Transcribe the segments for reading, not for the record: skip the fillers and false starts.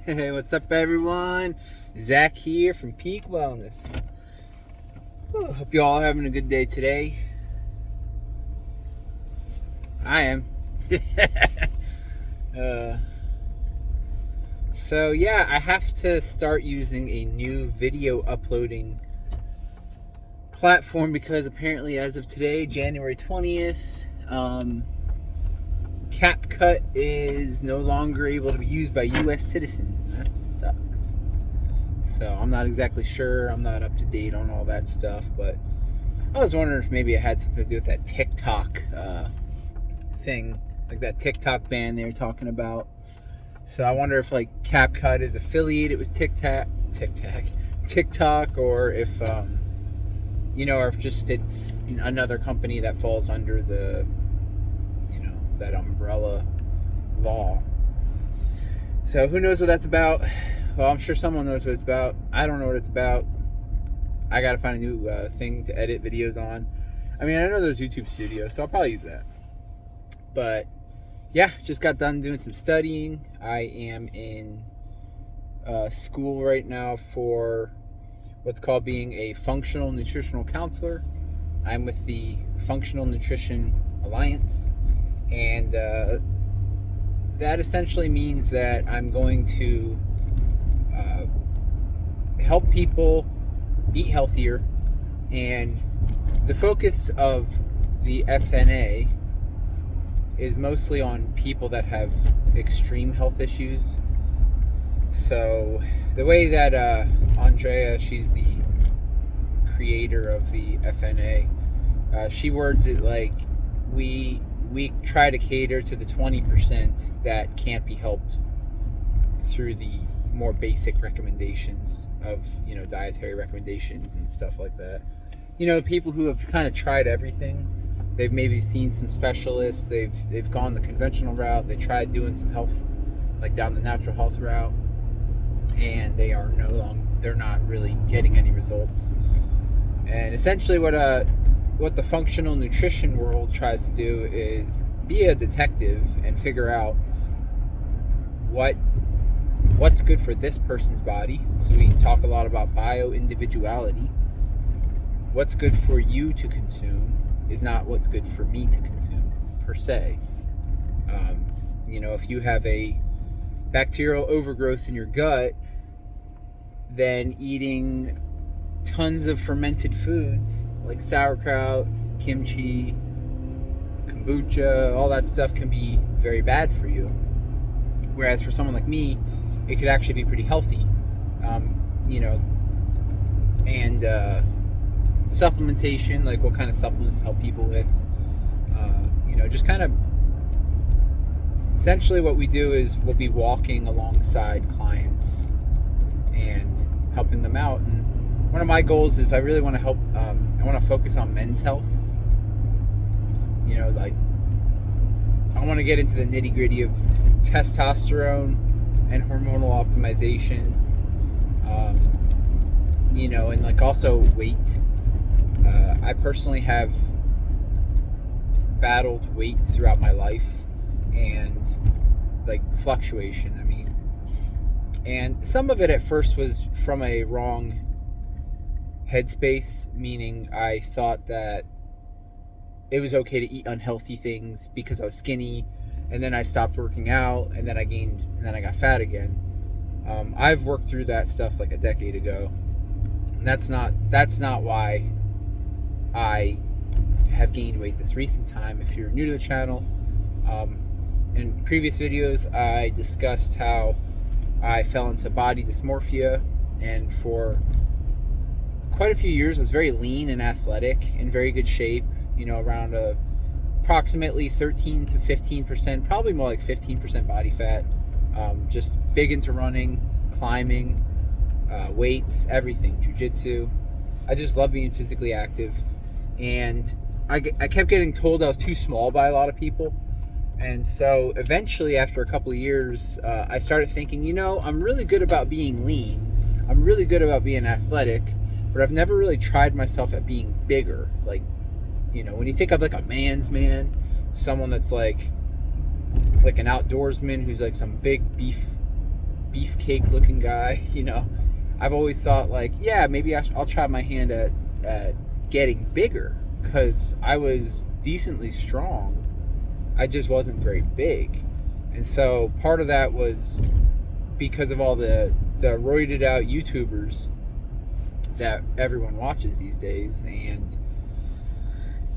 Hey, what's up, everyone? Zach here from Peak Wellness. Hope you all are having a good day today. I am. So yeah, I have to start using a new video uploading platform because apparently, as of today, January 20th, CapCut is no longer able to be used by U.S. citizens, and that sucks. So I'm not exactly sure. I'm not up to date on all that stuff, but I was wondering if maybe it had something to do with that TikTok thing, like that TikTok ban they were talking about. So I wonder if like CapCut is affiliated with TikTok, or if or if just it's another company that falls under the that umbrella law. So who knows what that's about? Well, I'm sure someone knows what it's about. I don't know what it's about. I gotta find a new thing to edit videos on. I mean, I know there's YouTube Studio, so I'll probably use that. But yeah, just got done doing some studying. I am in school right now for what's called being a functional nutritional counselor. I'm with the Functional Nutrition Alliance. And that essentially means that I'm going to help people eat healthier. And the focus of the FNA is mostly on people that have extreme health issues. So the way that Andrea, she's the creator of the FNA, she words it like we try to cater to the 20% that can't be helped through the more basic recommendations of, dietary recommendations and stuff like that. People who have kind of tried everything. They've maybe seen some specialists. They've gone the conventional route. They tried doing some health, like down the natural health route, and they're not really getting any results. And essentially what the functional nutrition world tries to do is be a detective and figure out what's good for this person's body. So we talk a lot about bio-individuality. What's good for you to consume is not what's good for me to consume, per se. If you have a bacterial overgrowth in your gut, then eating tons of fermented foods like sauerkraut, kimchi, kombucha, all that stuff can be very bad for you. Whereas for someone like me, it could actually be pretty healthy. And supplementation, like what kind of supplements help people with, just kind of essentially what we do is we'll be walking alongside clients and helping them out. And one of my goals is I really want to help, I want to focus on men's health. Like I want to get into the nitty gritty of testosterone and hormonal optimization, and like also weight. I personally have battled weight throughout my life and like fluctuation. And some of it at first was from a wrong headspace, meaning I thought that it was okay to eat unhealthy things because I was skinny, and then I stopped working out, and then I gained, and then I got fat again. I've worked through that stuff like a decade ago, and that's not why I have gained weight this recent time. If you're new to the channel, in previous videos I discussed how I fell into body dysmorphia, and for quite a few years I was very lean and athletic, in very good shape, around approximately 13 to 15%, probably more like 15% body fat, just big into running, climbing, weights, everything, jiu-jitsu. I just love being physically active, and I kept getting told I was too small by a lot of people. And so eventually, after a couple of years, I started thinking, I'm really good about being lean, I'm really good about being athletic, but I've never really tried myself at being bigger. Like, when you think of like a man's man, someone that's like an outdoorsman who's like some big beef beefcake looking guy. I've always thought like, yeah, maybe I'll try my hand at getting bigger, because I was decently strong. I just wasn't very big. And so part of that was because of all the roided out YouTubers that everyone watches these days. And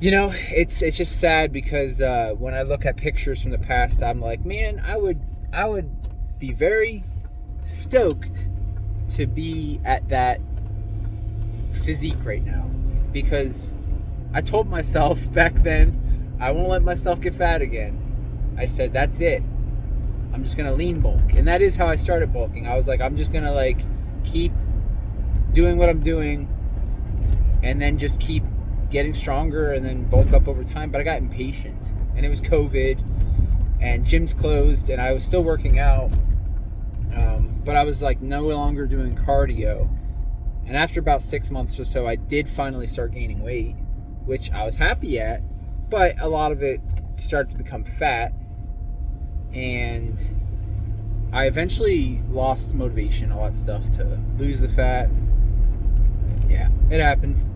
it's just sad, because when I look at pictures from the past, I'm like, man, I would be very stoked to be at that physique right now, because I told myself back then I won't let myself get fat again. I said, that's it, I'm just gonna lean bulk. And that is how I started bulking. I was like, I'm just gonna like keep doing what I'm doing, and then just keep getting stronger, and then bulk up over time. But I got impatient, and it was COVID, and gyms closed, and I was still working out, but I was like no longer doing cardio. And after about 6 months or so, I did finally start gaining weight, which I was happy at, but a lot of it started to become fat, and I eventually lost motivation, all that stuff, to lose the fat. Yeah, it happens.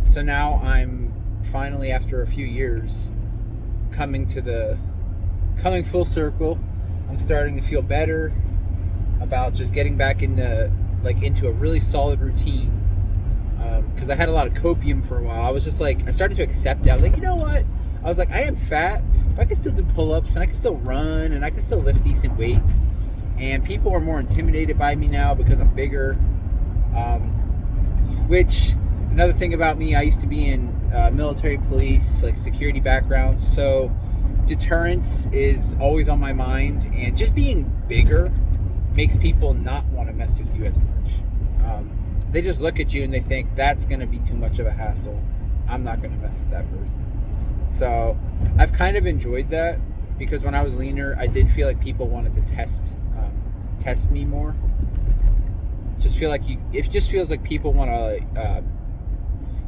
So now I'm finally, after a few years, coming full circle. I'm starting to feel better about just getting back into a really solid routine, because I had a lot of copium for a while. I was just like, I started to accept it. I was like, you know what? I was like, I am fat, but I can still do pull-ups, and I can still run, and I can still lift decent weights. And people are more intimidated by me now because I'm bigger. Which, another thing about me, I used to be in military, police, like security backgrounds. So deterrence is always on my mind, and just being bigger makes people not want to mess with you as much. They just look at you and they think that's going to be too much of a hassle. I'm not going to mess with that person. So I've kind of enjoyed that, because when I was leaner, I did feel like people wanted to test me more. It just feels like people want to,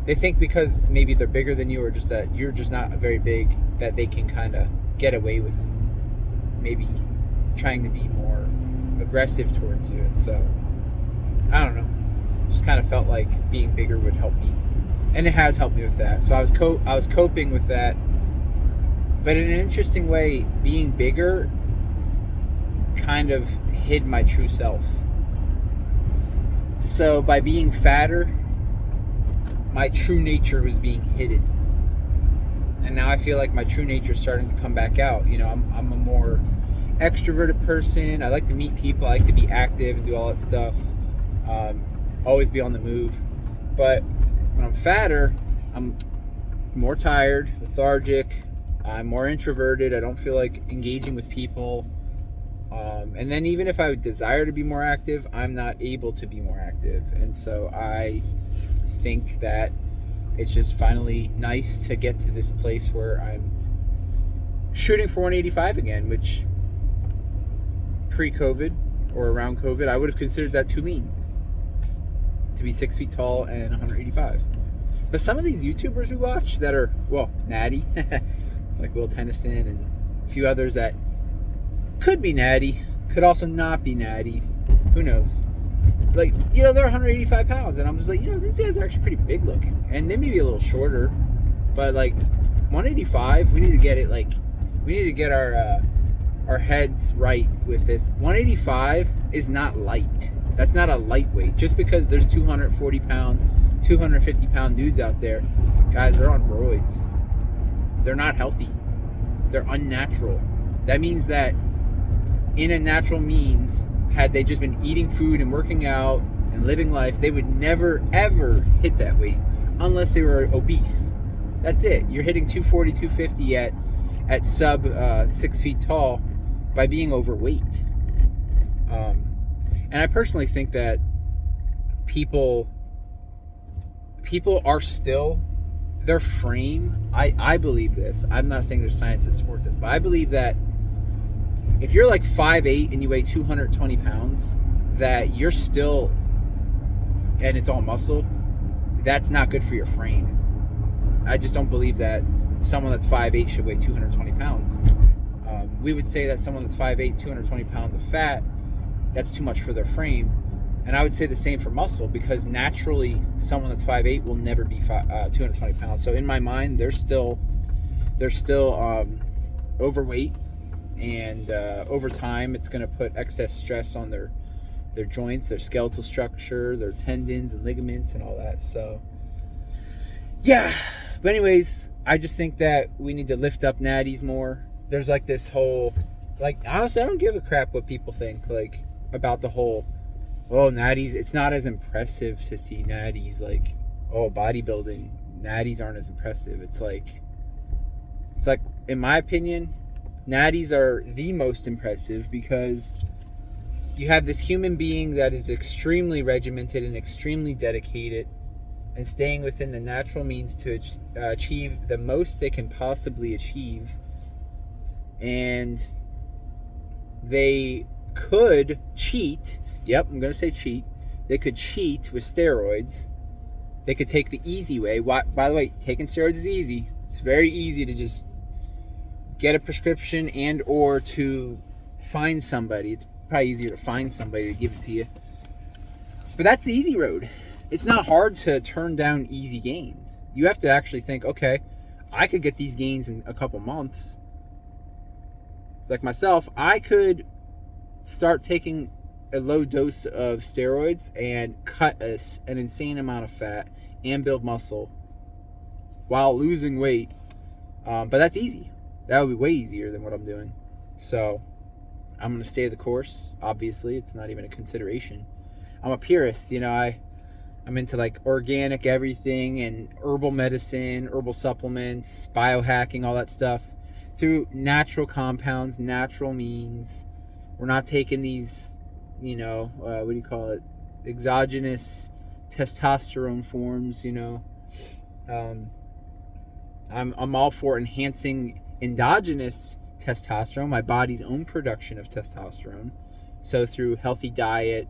they think because maybe they're bigger than you, or just that you're just not very big, that they can kind of get away with maybe trying to be more aggressive towards you. And so I don't know, just kind of felt like being bigger would help me, and it has helped me with that. So I was coping with that, but in an interesting way, being bigger kind of hid my true self. So by being fatter, my true nature was being hidden, and now I feel like my true nature is starting to come back out. I'm a more extroverted person. I like to meet people. I like to be active and do all that stuff. Always be on the move. But when I'm fatter, I'm more tired, lethargic. I'm more introverted. I don't feel like engaging with people. And then even if I would desire to be more active, I'm not able to be more active. And so I think that it's just finally nice to get to this place where I'm shooting for 185 again, which pre-COVID or around COVID, I would have considered that too lean to be 6 feet tall and 185. But some of these YouTubers we watch that are, well, natty, like Will Tennyson and a few others that could be natty, could also not be natty, who knows. Like, they're 185 pounds, and I'm just like, these guys are actually pretty big looking, and they may be a little shorter, but like 185, we need to get it, like, we need to get our heads right with this. 185 is not light. That's not a lightweight. Just because there's 240 pound, 250 pound dudes out there, guys, they're on roids. They're not healthy. They're unnatural. That means that in a natural means, had they just been eating food and working out and living life, they would never ever hit that weight unless they were obese. That's it. You're hitting 240, 250 at sub 6 feet tall by being overweight. And I personally think that people are still, their frame, I believe this. I'm not saying there's science that supports this, but I believe that if you're like 5'8" and you weigh 220 pounds, that you're still, and it's all muscle, that's not good for your frame. I just don't believe that someone that's 5'8" should weigh 220 pounds. We would say that someone that's 5'8", 220 pounds of fat that's too much for their frame. And I would say the same for muscle, because naturally someone that's 5'8" will never be 220 pounds. So in my mind, they're still overweight, and over time it's going to put excess stress on their joints, their skeletal structure, their tendons and ligaments and all that. So yeah, but anyways, I just think that we need to lift up natties more. There's like this whole, like, honestly, I don't give a crap what people think, like, about the whole, oh, natties, it's not as impressive to see natties, like, oh, bodybuilding, natties aren't as impressive. It's like, in my opinion, natties are the most impressive, because you have this human being that is extremely regimented and extremely dedicated and staying within the natural means to achieve the most they can possibly achieve. And they could cheat. Yep, I'm going to say cheat. They could cheat with steroids. They could take the easy way. By the way, taking steroids is easy. It's very easy to just get a prescription and or to find somebody. It's probably easier to find somebody to give it to you. But that's the easy road. It's not hard to turn down easy gains. You have to actually think, okay, I could get these gains in a couple months. Like myself, I could start taking a low dose of steroids and cut an insane amount of fat and build muscle while losing weight. But that's easy. That would be way easier than what I'm doing. So I'm going to stay the course. Obviously, it's not even a consideration. I'm a purist, you know. I'm into like organic everything and herbal medicine, herbal supplements, biohacking, all that stuff through natural compounds, natural means. We're not taking these, you know, what do you call it? Exogenous testosterone forms, you know. I'm all for enhancing endogenous testosterone, my body's own production of testosterone. So through healthy diet,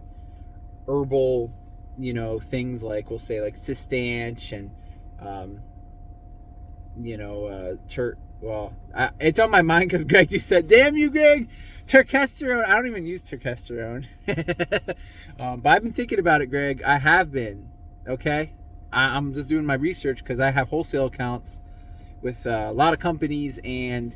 herbal, you know, things like, we'll say like Cistanch and, you know, it's on my mind because Greg just said, damn you, Greg, turkesterone. I don't even use turkesterone. But I've been thinking about it, Greg. I have been, okay? I'm just doing my research because I have wholesale accounts with a lot of companies, and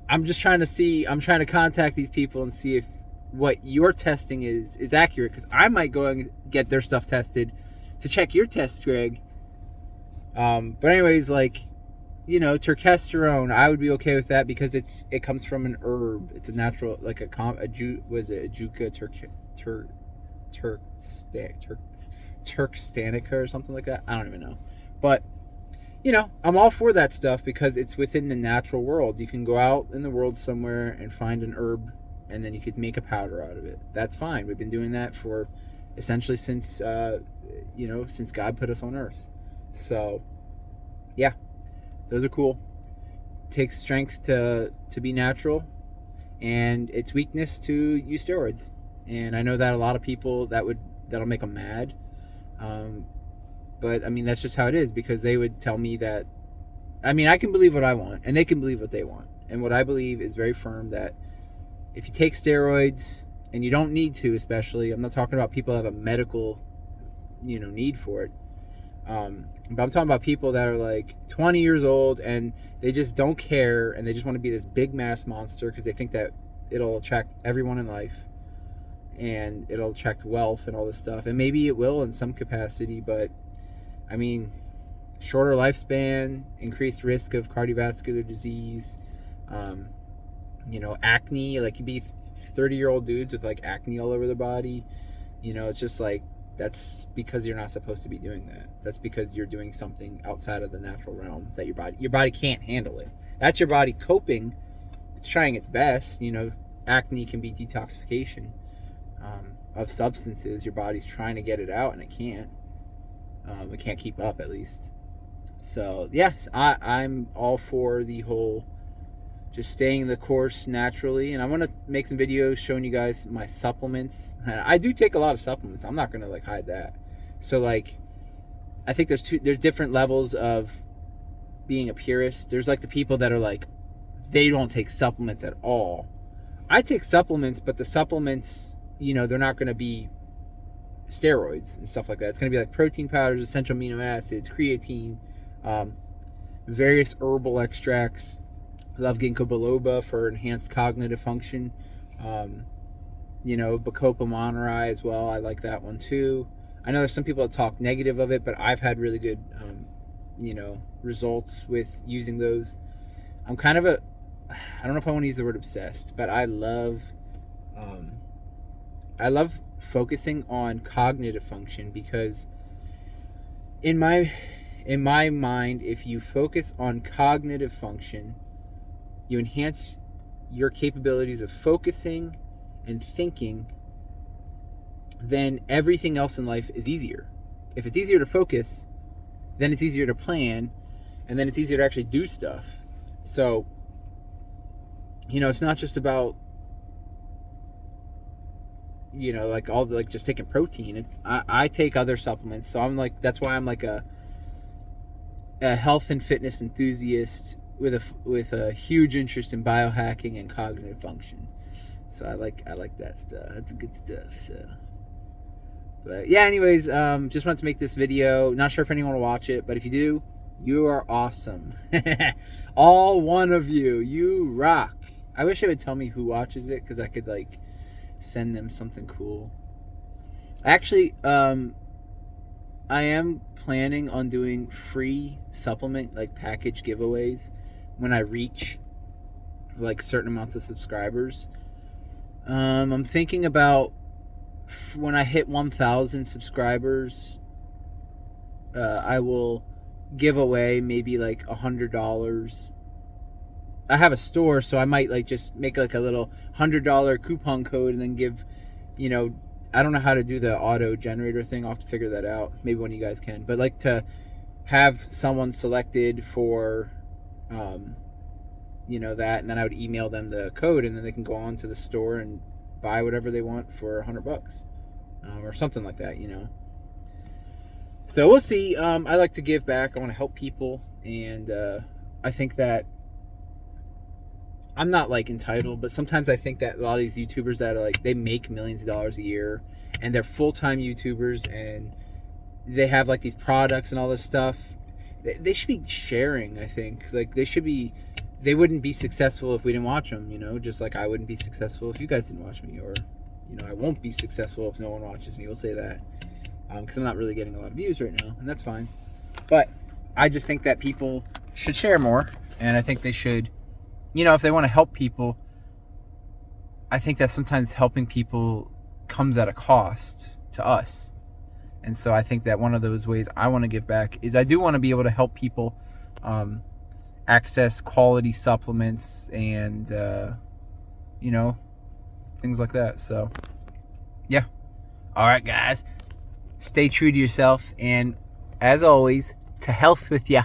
I'm just trying to contact these people and see if what your testing is accurate, because I might go and get their stuff tested to check your tests, Greg. But anyways, like, you know, turkesterone, I would be okay with that because it comes from an herb. It's a natural, like Juca Turkstanica or something like that. I don't even know. But, you know, I'm all for that stuff because it's within the natural world. You can go out in the world somewhere and find an herb, and then you could make a powder out of it. That's fine. We've been doing that for essentially since God put us on Earth. So, yeah, those are cool. It takes strength to be natural, and it's weakness to use steroids. And I know that a lot of people that'll make them mad. But I mean, that's just how it is, because they would tell me that, I mean, I can believe what I want and they can believe what they want. And what I believe is very firm, that if you take steroids, and you don't need to, especially, I'm not talking about people that have a medical, you know, need for it. But I'm talking about people that are like 20 years old and they just don't care, and they just want to be this big mass monster because they think that it'll attract everyone in life and it'll attract wealth and all this stuff. And maybe it will in some capacity, but I mean, shorter lifespan, increased risk of cardiovascular disease, you know, acne. Like, you'd be 30-year-old dudes with like acne all over their body. You know, it's just like, that's because you're not supposed to be doing that. That's because you're doing something outside of the natural realm that your body can't handle it. That's your body coping. It's trying its best. You know, acne can be detoxification of substances. Your body's trying to get it out and it can't. It can't keep up, at least. So yes, I'm all for the whole just staying the course naturally. And I want to make some videos showing you guys my supplements. And I do take a lot of supplements. I'm not going to like hide that. So like, I think there's different levels of being a purist. There's like the people that are like, they don't take supplements at all. I take supplements, but the supplements they're not going to be steroids and stuff like that. It's going to be like protein powders, essential amino acids, creatine, various herbal extracts. I love ginkgo biloba for enhanced cognitive function. Bacopa monterey as well. I like that one too. I know there's some people that talk negative of it, but I've had really good, results with using those. I don't know if I want to use the word obsessed, but I love focusing on cognitive function, because in my mind, if you focus on cognitive function, you enhance your capabilities of focusing and thinking, then everything else in life is easier. If it's easier to focus, then it's easier to plan, and then it's easier to actually do stuff. So, it's not just about, just taking protein. I take other supplements, so that's why I'm like a health and fitness enthusiast with a huge interest in biohacking and cognitive function. So I like that stuff. That's good stuff. So, but yeah, anyways, just wanted to make this video. Not sure if anyone will watch it, but if you do, you are awesome. All one of you. You rock. I wish it would tell me who watches it, because I could send them something cool. Actually, I am planning on doing free supplement package giveaways when I reach certain amounts of subscribers. I'm thinking about when I hit 1,000 subscribers, I will give away maybe $100. I have a store, so I might just make a little $100 coupon code, and then give, I don't know how to do the auto generator thing. I'll have to figure that out. Maybe one of you guys can. But to have someone selected for, that, and then I would email them the code, and then they can go on to the store and buy whatever they want for $100, or something like that. So we'll see. I like to give back. I want to help people, and I think that I'm not entitled, but sometimes I think that a lot of these YouTubers that are they make millions of dollars a year, and they're full-time YouTubers, and they have these products and all this stuff. They should be sharing. I think they wouldn't be successful if we didn't watch them. Just like I wouldn't be successful if you guys didn't watch me, or I won't be successful if no one watches me. We'll say that, because I'm not really getting a lot of views right now, and that's fine. But I just think that people should share more, and I think they should. If they want to help people, I think that sometimes helping people comes at a cost to us. And so I think that one of those ways I want to give back is I do want to be able to help people access quality supplements and, things like that. So, yeah. All right, guys. Stay true to yourself. And as always, to health with ya.